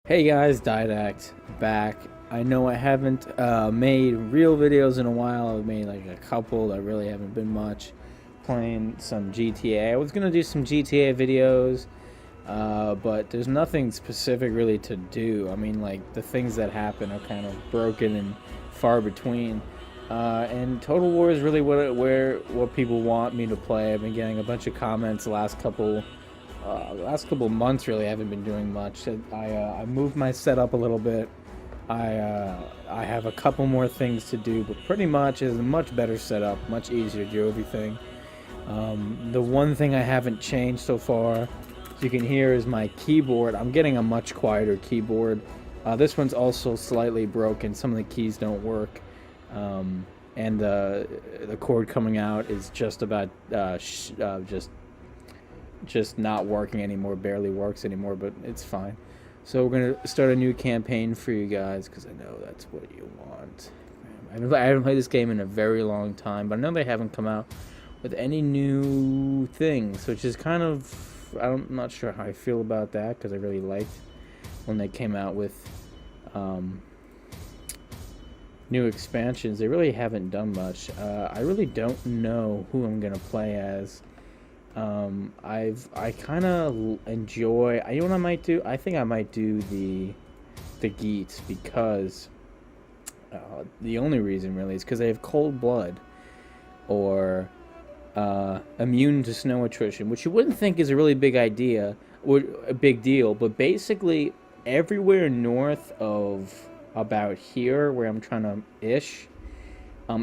Hey guys, Didact back. I know I haven't made real videos in a while. I've made like a couple that really haven't been much. Playing some GTA. I was gonna do some GTA videos, but there's nothing specific really to do. I mean, like the things that happen are kind of broken and far between. And Total War is really what people want me to play. I've been getting a bunch of comments the last couple months. Really haven't been doing much. I moved my setup a little bit. I have a couple more things to do, but pretty much is a much better setup, much easier to do everything. The one thing I haven't changed so far, as you can hear, is my keyboard. I'm getting a much quieter keyboard. This one's also slightly broken. Some of the keys don't work, and the cord coming out is just about just not working anymore, barely works anymore, but it's fine. So we're gonna start a new campaign for you guys because I know that's what you want. I haven't played this game in a very long time, but I know they haven't come out with any new things, which is kind of, I'm not sure how I feel about that because I really liked when they came out with new expansions. They really haven't done much. I really don't know who I'm gonna play as. I kind of enjoy. You know what I might do? I think I might do the Geats because the only reason really is because they have cold blood or immune to snow attrition, which you wouldn't think is a really big idea or a big deal, but basically everywhere north of about here where I'm trying to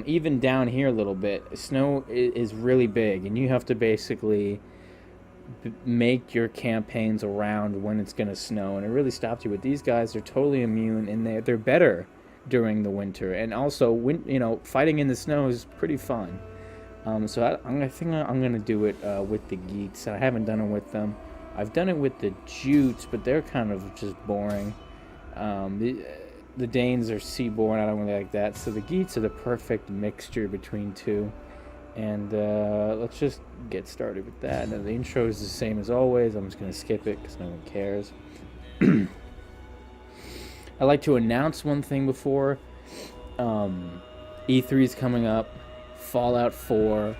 even down here a little bit, snow is really big, and you have to basically make your campaigns around when it's going to snow, and it really stops you. But these guys are totally immune, and they're better during the winter, and also fighting in the snow is pretty fun. So I think I'm gonna do it with the Geats. I haven't done it with them. I've done it with the Geats, but they're kind of just boring. The Danes are seaborn. I don't really like that. So the Geats are the perfect mixture between two. And let's just get started with that. Now, the intro is the same as always. I'm just going to skip it because no one cares. I like to announce one thing before. E3 is coming up. Fallout 4.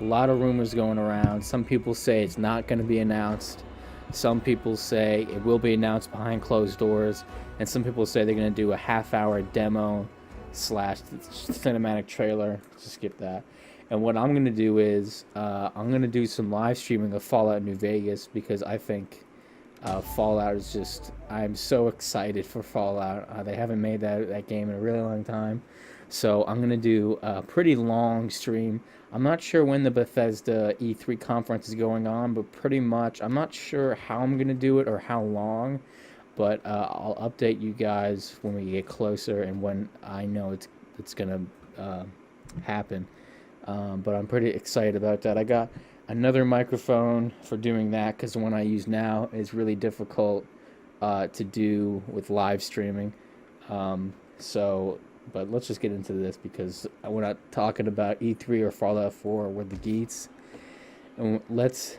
A lot of rumors going around. Some people say it's not going to be announced. Some people say it will be announced behind closed doors, and some people say they're going to do a half-hour demo / cinematic trailer. Just skip that. And what I'm going to do is I'm going to do some live streaming of Fallout New Vegas because I think Fallout is just... I'm so excited for Fallout. They haven't made that game in a really long time. So I'm going to do a pretty long stream. I'm not sure when the Bethesda E3 conference is going on, but pretty much, I'm not sure how I'm going to do it or how long, but I'll update you guys when we get closer and when I know it's going to happen. But I'm pretty excited about that. I got another microphone for doing that because the one I use now is really difficult to do with live streaming. But let's just get into this because we're not talking about E3 or Fallout 4 with the Geats. And let's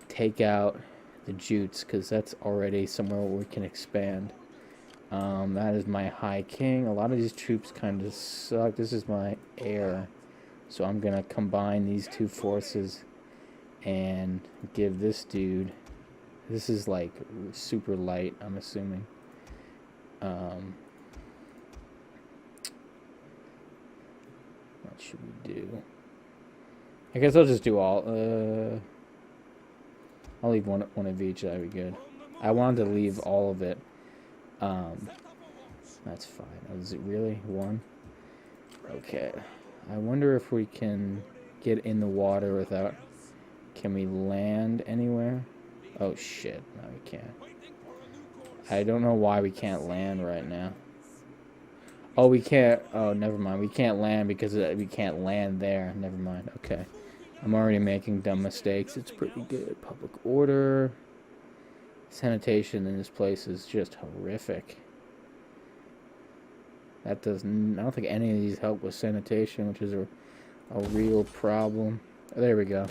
take out the Geats because that's already somewhere where we can expand. That is my High King. A lot of these troops kind of suck. This is my air. So I'm going to combine these two forces and give this dude... This is like super light, I'm assuming. What should we do? I guess I'll just do all. I'll leave one of each. That'd be good. I wanted to leave all of it. That's fine. Oh, is it really one? Okay. I wonder if we can get in the water without. Can we land anywhere? Oh shit! No, we can't. I don't know why we can't land right now. Oh, we can't. Oh, never mind. We can't land because we can't land there. Never mind. Okay. I'm already making dumb mistakes. It's pretty good. Public order. Sanitation in this place is just horrific. That doesn't... I don't think any of these help with sanitation, which is a real problem. Oh, there we go.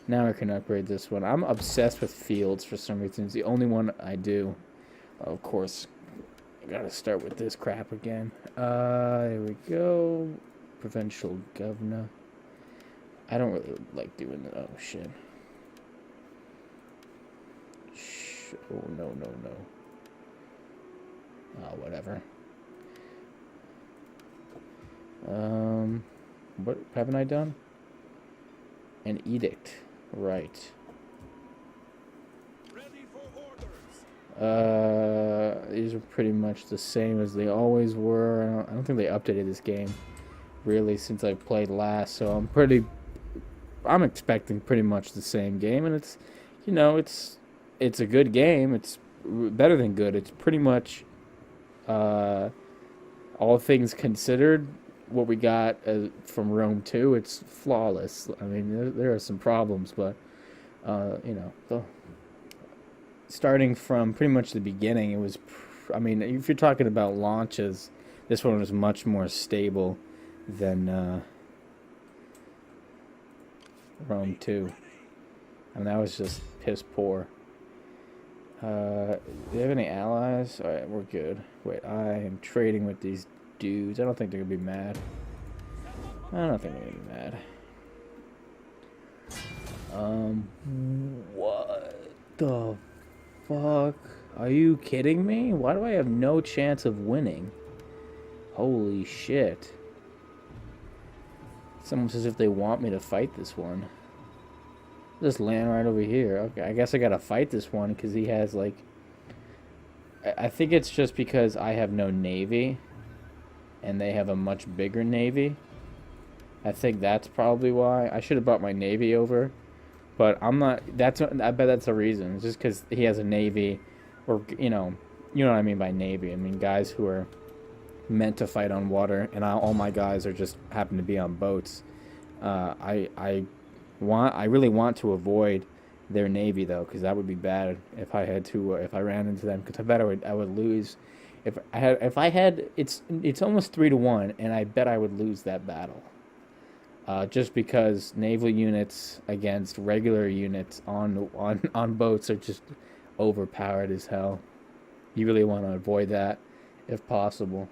Now I can upgrade this one. I'm obsessed with fields for some reason. It's the only one I do. Of course, I gotta start with this crap again. There we go. Provincial governor. I don't really like doing that. Oh, shit. Oh, no, no, no. Oh, whatever. What haven't I done? An edict. Right. These are pretty much the same as they always were. I don't think they updated this game really since I played last, so I'm expecting pretty much the same game, and it's, you know, it's a good game. It's better than good. It's pretty much, all things considered, what we got from Rome 2, it's flawless. I mean, there are some problems, but, you know, starting from pretty much the beginning, it was, I mean, if you're talking about launches, this one was much more stable than Rome 2. I mean, that was just piss poor. Do they have any allies? Alright, we're good. Wait, I am trading with these dudes. I don't think they're gonna be mad. I don't think they're gonna be mad. What the fuck? Are you kidding me? Why do I have no chance of winning? Holy shit. It's almost as if they want me to fight this one. Just land right over here. Okay, I guess I gotta fight this one because he has, like... I think it's just because I have no navy and they have a much bigger navy. I think that's probably why. I should have brought my navy over, but I'm not... I bet that's the reason. It's just because he has a navy, or, you know what I mean by navy. I mean guys who are meant to fight on water, and all my guys are just happen to be on boats. I really want to avoid their navy though, because that would be bad if I had to if I ran into them, because I bet I would lose. If I had it's almost 3-1, and I bet I would lose that battle. Just because naval units against regular units on boats are just overpowered as hell. You really want to avoid that if possible.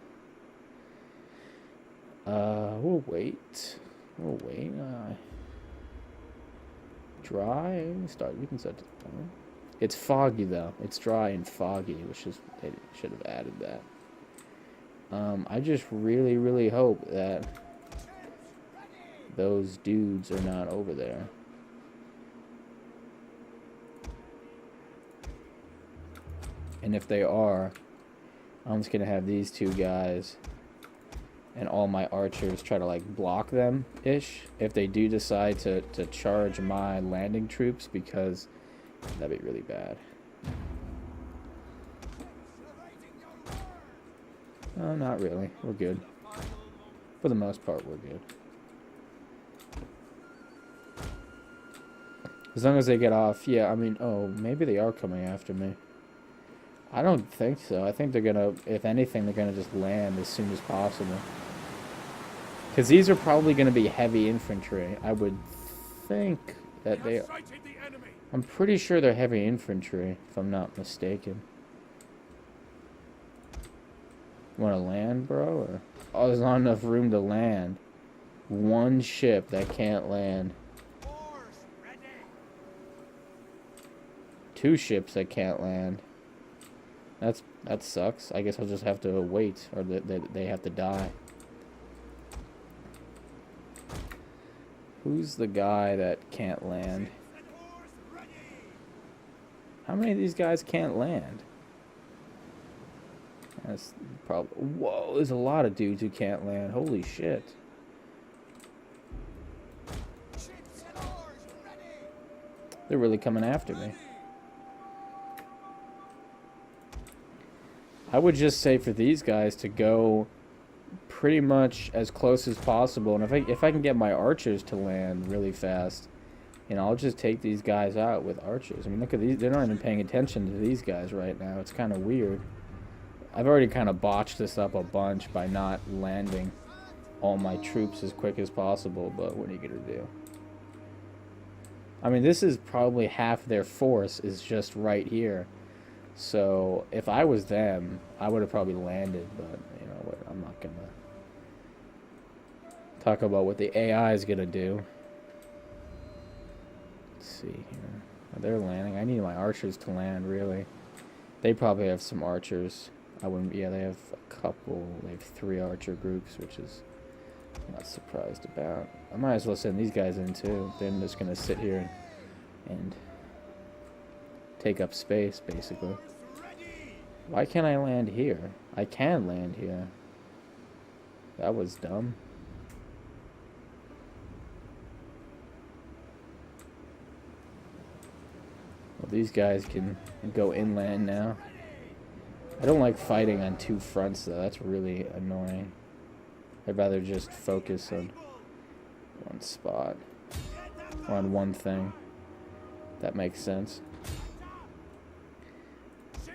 We'll wait. Dry. We can set. It's foggy though. It's dry and foggy, which is, they should have added that. I just really, really hope that those dudes are not over there. And if they are, I'm just gonna have these two guys and all my archers try to, like, block them ish if they do decide to charge my landing troops, because that'd be really bad. Oh, not really. We're good. For the most part, we're good. As long as they get off. Yeah, I mean, oh, maybe they are coming after me. I don't think so. I think they're gonna, if anything, they're gonna just land as soon as possible. Because these are probably gonna be heavy infantry. I would think that they are. I'm pretty sure they're heavy infantry, if I'm not mistaken. Want to land, bro? Or, oh, there's not enough room to land. One ship that can't land. Two ships that can't land. That sucks. I guess I'll just have to wait, or they have to die. Who's the guy that can't land? How many of these guys can't land? That's probably... Whoa, there's a lot of dudes who can't land. Holy shit. They're really coming after me. I would just say for these guys to go pretty much as close as possible, and if I can get my archers to land really fast, you know, I'll just take these guys out with archers. I mean, look at these; they're not even paying attention to these guys right now. It's kind of weird. I've already kind of botched this up a bunch by not landing all my troops as quick as possible, but what are you gonna do? I mean, this is probably half their force is just right here. So if I was them, I would have probably landed, but you know what, I'm not gonna talk about what the AI is gonna do. Let's see here. They're landing. I need my archers to land, really. They probably have some archers. I wouldn't. Yeah, they have a couple. They have 3 archer groups, which is I'm not surprised about. I might as well send these guys in too. They're just gonna sit here and take up space, basically. Why can't I land here? I can land here. That was dumb. Well, these guys can go inland now. I don't like fighting on 2 fronts, though. That's really annoying. I'd rather just focus on one spot. Or on one thing. That makes sense.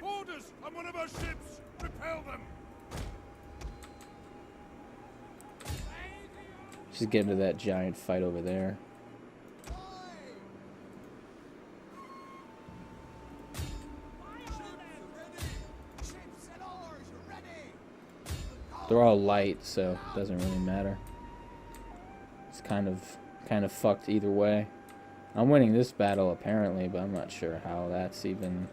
Orders on one of our ships! Repel them! Just get into that giant fight over there. They're all light, so it doesn't really matter. It's kind of fucked either way. I'm winning this battle apparently, but I'm not sure how that's even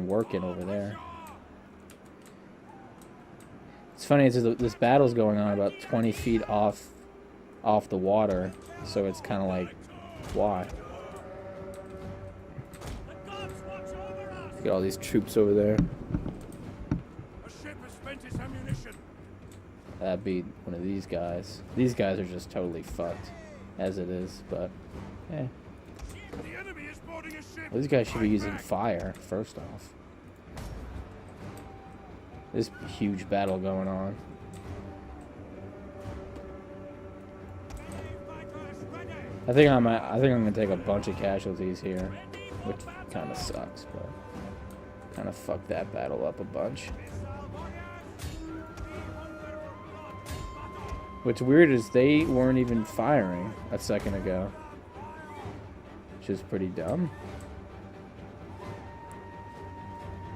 working over there. It's funny, this battle's going on about 20 feet off the water, so it's kind of like, why? Look at all these troops over there. That'd be one of these guys. These guys are just totally fucked, as it is, but, yeah. Well, these guys should be using fire, first off. This huge battle going on. I think I'm gonna take a bunch of casualties here, which kind of sucks, but kind of fucked that battle up a bunch. What's weird is they weren't even firing a second ago, which is pretty dumb.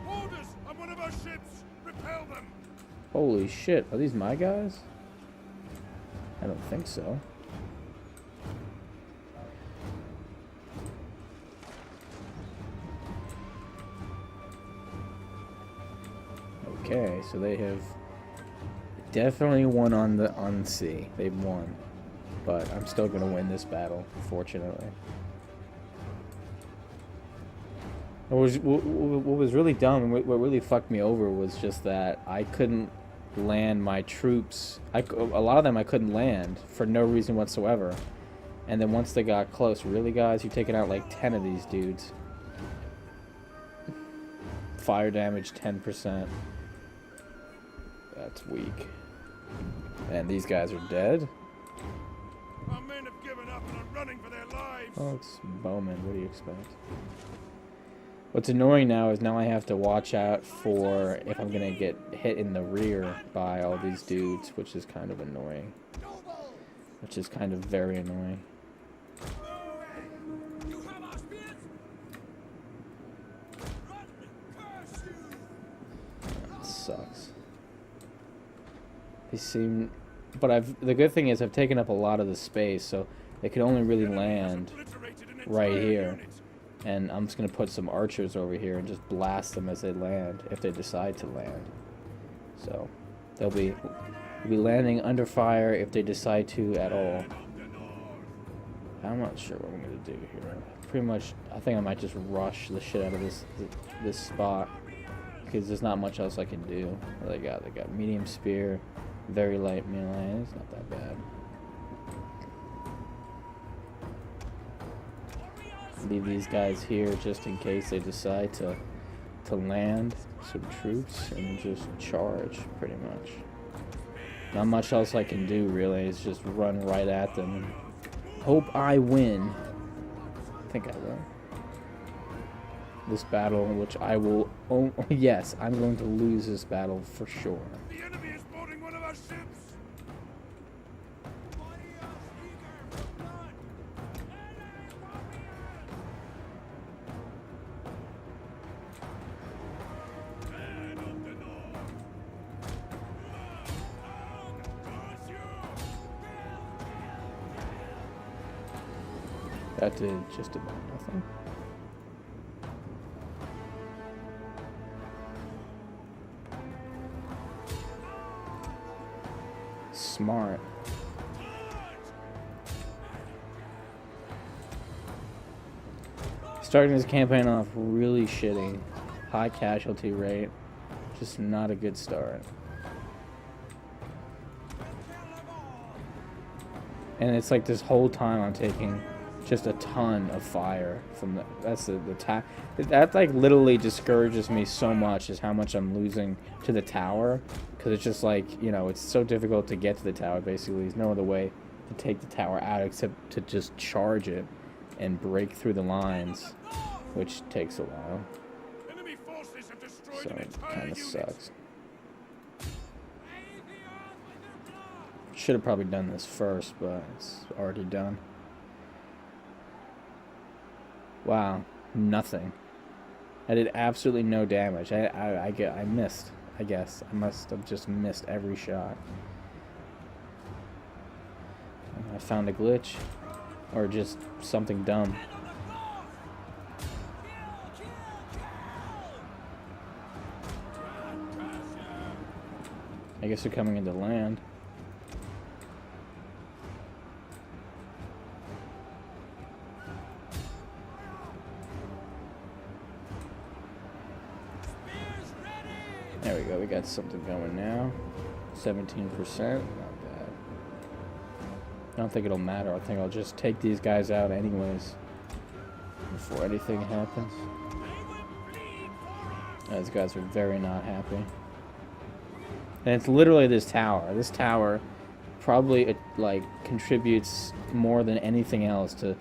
Orders on one of our ships! Repel them! Holy shit, are these my guys? I don't think so. Okay, so they have definitely won on sea. They've won. But I'm still gonna win this battle, fortunately. What was really dumb and what really fucked me over was just that I couldn't land my troops. A lot of them I couldn't land for no reason whatsoever. And then once they got close, really guys, you're taking out like 10 of these dudes. Fire damage 10%. That's weak. And these guys are dead. Our men have given up and are running for their lives. Oh, it's Bowman. What do you expect? What's annoying now is now I have to watch out for if I'm gonna get hit in the rear by all these dudes, which is kind of annoying. Which is kind of very annoying. That sucks. They seem, but the good thing is I've taken up a lot of the space, so they can only really land right here. And I'm just gonna put some archers over here and just blast them as they land, if they decide to land. So they'll be landing under fire if they decide to at all. I'm not sure what I'm gonna do here. Pretty much, I think I might just rush the shit out of this spot because there's not much else I can do. What they got medium spear, very light melee. It's not that bad. Leave these guys here just in case they decide to land some troops and just charge, pretty much. Not much else I can do, really. It's just run right at them. Hope I win. I think I will. This battle, which I will... Oh, yes, I'm going to lose this battle for sure. The enemy is boarding one of our ships. That did just about nothing. Smart. Starting this campaign off really shitty. High casualty rate. Just not a good start. And it's like this whole time I'm taking just a ton of fire from the... That's the that like literally discourages me so much, is how much I'm losing to the tower. Because it's just like, you know, it's so difficult to get to the tower, basically. There's no other way to take the tower out except to just charge it and break through the lines, which takes a while. So it kind of sucks. Should have probably done this first, but it's already done. Wow, nothing. I did absolutely no damage. I missed. I guess I must have just missed every shot. I found a glitch, or just something dumb. I guess they're coming into land. There we go, we got something going now. 17%, not bad. I don't think it'll matter. I think I'll just take these guys out anyways before anything happens. These guys are very not happy. And it's literally this tower. This tower probably like contributes more than anything else to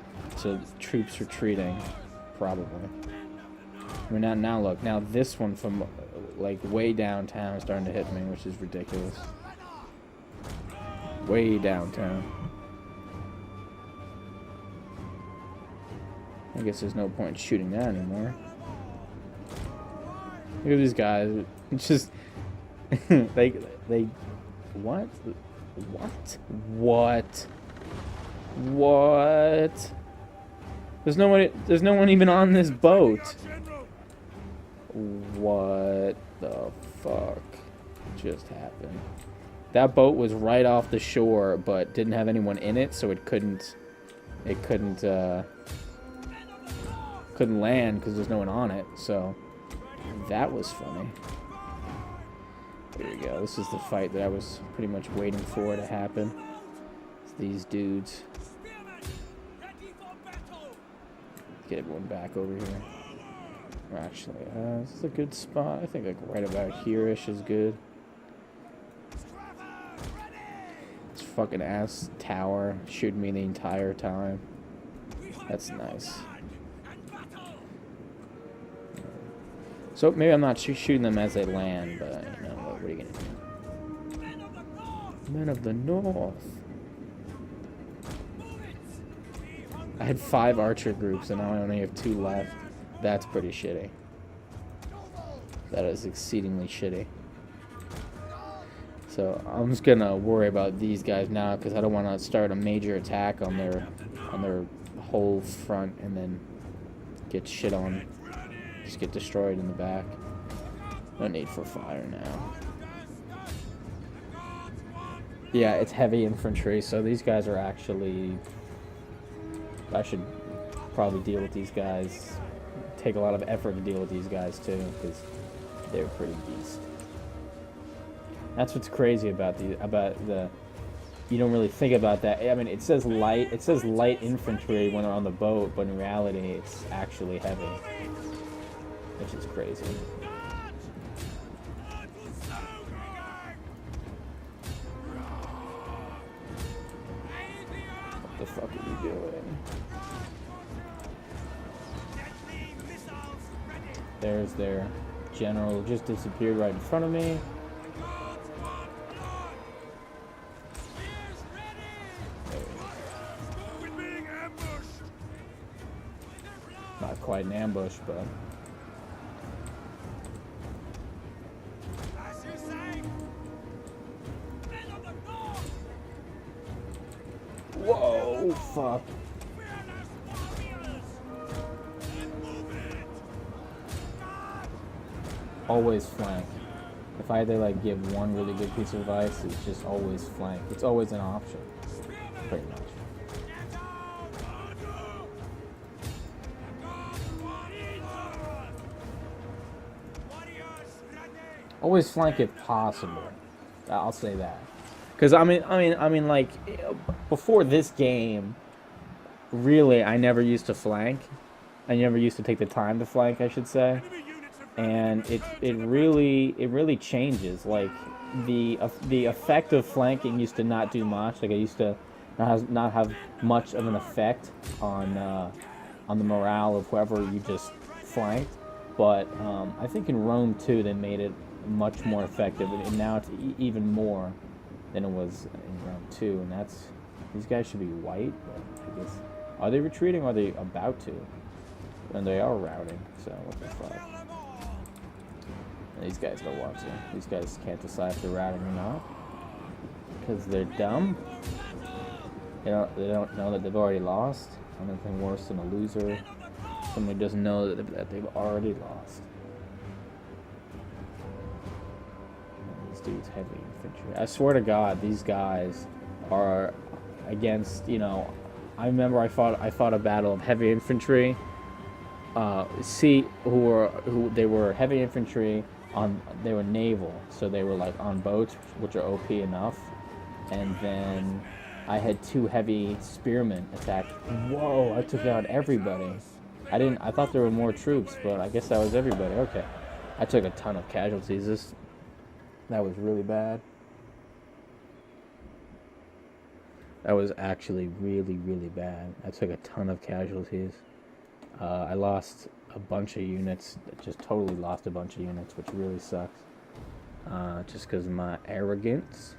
troops retreating, probably. I mean, now look, now this one from like way downtown is starting to hit me, which is ridiculous. Way downtown. I guess there's no point shooting that anymore. Look at these guys. It's just they what? There's no one even on this boat. What the fuck just happened? That boat was right off the shore, but didn't have anyone in it, so it couldn't land because there's no one on it. So that was funny. There we go. This is the fight that I was pretty much waiting for to happen. It's these dudes. Get everyone back over here. Actually, this is a good spot. I think like right about here-ish is good. This fucking ass tower shooting me the entire time. That's nice. So maybe I'm not shooting them as they land, but you know, what are you gonna do? Men of the North. I had 5 archer groups and now I only have 2 left. That's pretty shitty. That is exceedingly shitty. So I'm just gonna worry about these guys now because I don't want to start a major attack on their whole front and then get shit on. Just get destroyed in the back. No need for fire now. Yeah, it's heavy infantry, so these guys are actually... I should probably deal with these guys. Take a lot of effort to deal with these guys too, because they're pretty beast. That's what's crazy about the you don't really think about that. I mean, it says light infantry when they're on the boat, but in reality it's actually heavy, which is crazy. What the fuck are you doing? There's their general, just disappeared right in front of me. Not quite an ambush, but... Whoa, fuck. always flank. If I had to like give one really good piece of advice, it's just always flank. It's always an option, pretty much. Always flank if possible. I'll say that. Because I mean, like before this game, really, I never used to flank. I never used to take the time to flank, I should say. And it really changes. Like the effect of flanking used to not do much. Like I used to not have much of an effect on the morale of whoever you just flanked. But I think in Rome 2 they made it much more effective, and now it's even more than it was in Rome 2. And that's, these guys should be white, but I guess, are they retreating or are they about to? And they are routing, so what the fuck. These guys don't want to. These guys can't decide if they're routing or not, because they're dumb. They don't know that they've already lost. Nothing worse than a loser. Somebody doesn't know that they've already lost. These dudes heavy infantry. I swear to God, these guys are against. You know, I remember I fought a battle of heavy infantry. Who they were heavy infantry on. They were naval, so they were like on boats, which are OP enough. And then I had 2 heavy spearmen attack. Whoa! I took out everybody. I thought there were more troops, but I guess that was everybody. Okay. I took a ton of casualties. That was really bad. That was actually really, really bad. I took a ton of casualties. I lost a bunch of units. Just totally lost a bunch of units, which really sucks. Just because of my arrogance.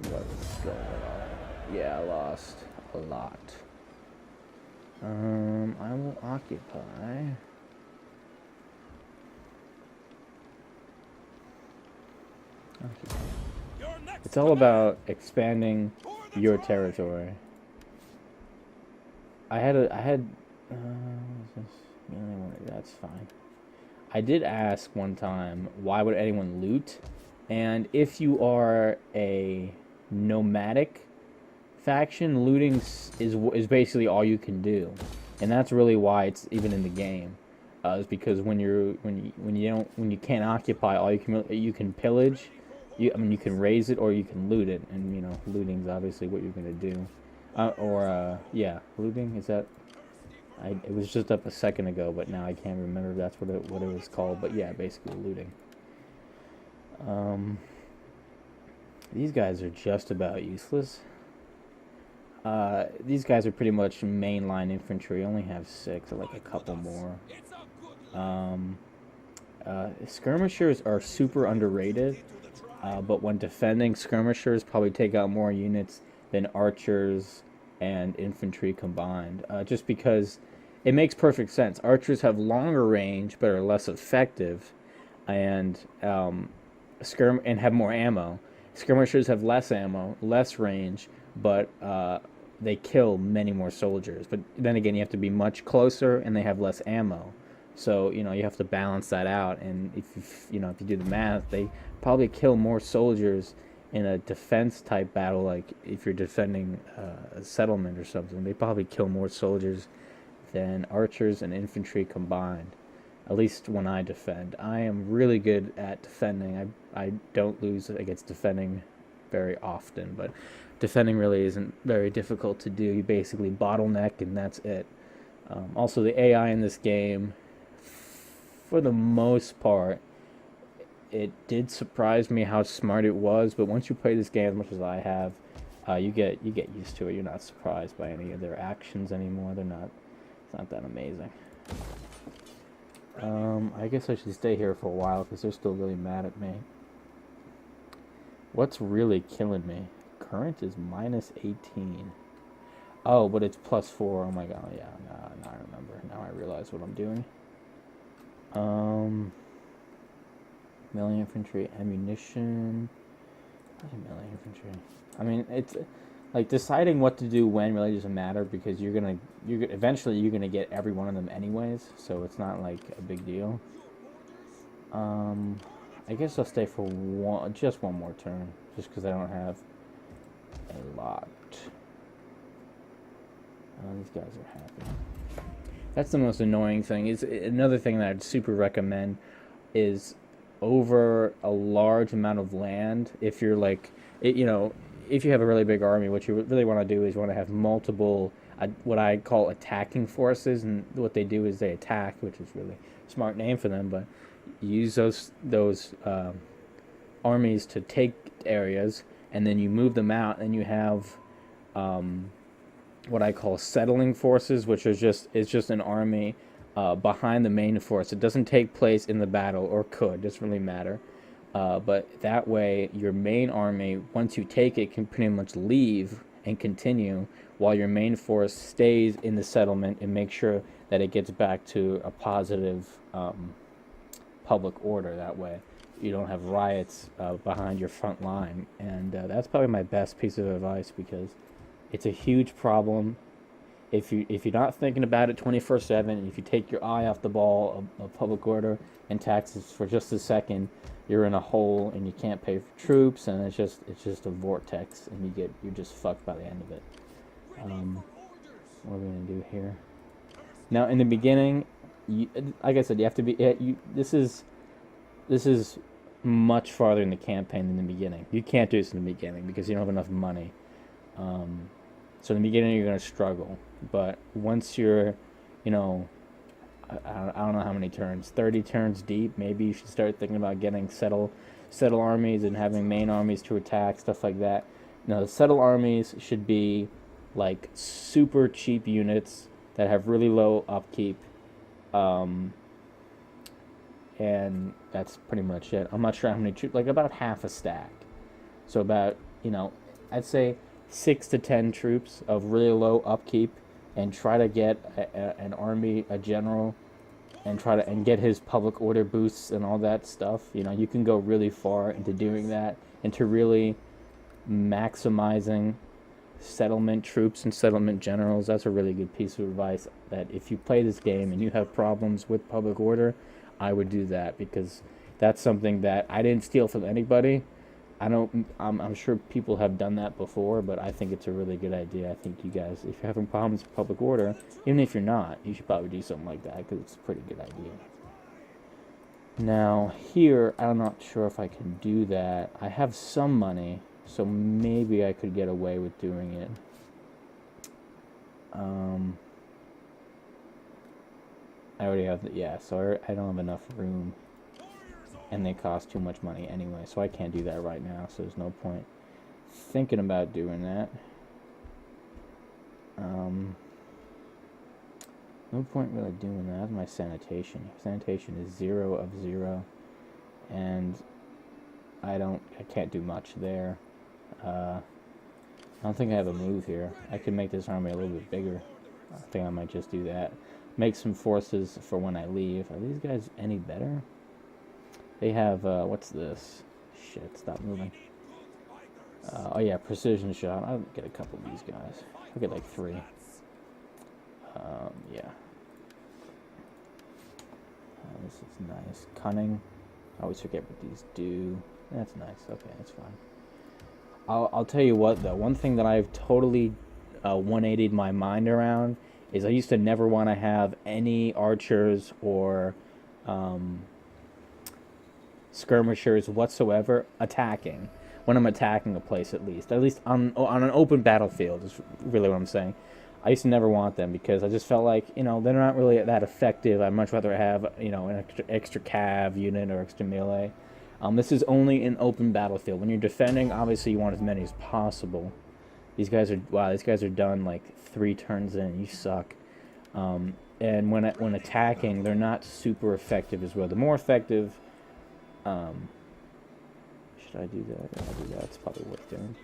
What's going on? Yeah, I lost a lot. I will occupy. It's all about expanding your territory. That's fine. I did ask one time, why would anyone loot? And if you are a nomadic faction, looting is basically all you can do, and that's really why it's even in the game. Is because when you can't occupy, all you can pillage. You can raise it or you can loot it, and you know looting's obviously what you're gonna do. Yeah, looting is that. It was just up a second ago, but now I can't remember if that's what it was called. But yeah, basically looting. These guys are just about useless. These guys are pretty much mainline infantry. Only have 6, or like a couple more. Skirmishers are super underrated. But when defending, skirmishers probably take out more units than archers and infantry combined. Just because it makes perfect sense. Archers have longer range but are less effective, and have more ammo. Skirmishers have less ammo, less range, but they kill many more soldiers. But then again, you have to be much closer, and they have less ammo. So you have to balance that out. And if you do the math, they probably kill more soldiers in a defense type battle. Like if you're defending a settlement or something, they probably kill more soldiers than archers and infantry combined. At least when I defend, I am really good at defending. I don't lose against defending very often, but defending really isn't very difficult to do. You basically bottleneck, and that's it. Also, the AI in this game, for the most part, it did surprise me how smart it was. But once you play this game as much as I have, you get used to it. You're not surprised by any of their actions anymore. It's not that amazing. I guess I should stay here for a while because they're still really mad at me. What's really killing me? Current is -18. Oh, but it's +4. Oh my god, yeah. Now I remember. Now I realize what I'm doing. Melee infantry, ammunition. Melee infantry. I mean, it's like deciding what to do when really doesn't matter because eventually you're gonna get every one of them anyways, so it's not like a big deal. I guess I'll stay for just one more turn, just because I don't have a lot. These guys are happy. That's the most annoying thing. Is another thing that I'd super recommend is over a large amount of land. If you're like, if you have a really big army, what you really want to do is you want to have multiple, what I call attacking forces, and what they do is they attack, which is really a smart name for them, but you use those armies to take areas, and then you move them out, and you have what I call settling forces, which is just an army behind the main force. It doesn't take place in the battle, or could, doesn't really matter. But that way, your main army, once you take it, can pretty much leave and continue, while your main force stays in the settlement and make sure that it gets back to a positive public order. That way, you don't have riots behind your front line. And that's probably my best piece of advice, because it's a huge problem. If you're not thinking about it 24/7, and if you take your eye off the ball of public order and taxes for just a second, you're in a hole and you can't pay for troops, and it's just a vortex, and you're just fucked by the end of it. What are we gonna do here? Now, in the beginning, like I said, you have to be. This is much farther in the campaign than the beginning. You can't do this in the beginning because you don't have enough money. So in the beginning, you're gonna struggle. But once you're, I don't know how many turns, 30 turns deep, maybe you should start thinking about getting settle armies and having main armies to attack, stuff like that. No, the settle armies should be like super cheap units that have really low upkeep, and that's pretty much it. I'm not sure how many troops, like about half a stack. So about, I'd say 6 to 10 troops of really low upkeep, and try to get an army, a general, and get his public order boosts and all that stuff. You can go really far into doing that, into really maximizing settlement troops and settlement generals. That's a really good piece of advice, that if you play this game and you have problems with public order, I would do that, because that's something that I didn't steal from anybody. I'm sure people have done that before, but I think it's a really good idea. I think you guys, if you're having problems with public order, even if you're not, you should probably do something like that, because it's a pretty good idea. Now, here, I'm not sure if I can do that. I have some money, so maybe I could get away with doing it. I already have, so I don't have enough room. And they cost too much money anyway, so I can't do that right now, so there's no point thinking about doing that. No point really doing that. That's my sanitation. Sanitation is 0 of 0, and I can't do much there. I don't think I have a move here. I could make this army a little bit bigger. I think I might just do that. Make some forces for when I leave. Are these guys any better? They have, what's this? Shit, stop moving. Oh yeah, precision shot. I'll get a couple of these guys. I'll get like 3. Yeah. This is nice. Cunning. I always forget what these do. That's nice. Okay, that's fine. I'll tell you what, though. One thing that I've totally 180'd my mind around is I used to never want to have any archers or skirmishers whatsoever attacking when I'm attacking a place, at least on an open battlefield is really what I'm saying. I used to never want them, because I just felt like, they're not really that effective. I'd much rather have, an extra cav unit or extra melee. This is only an open battlefield. When you're defending, obviously you want as many as possible. These guys are done like 3 turns in. You suck. And when attacking, they're not super effective as well. The more effective. Should I do that? I'll do that. It's probably worth doing.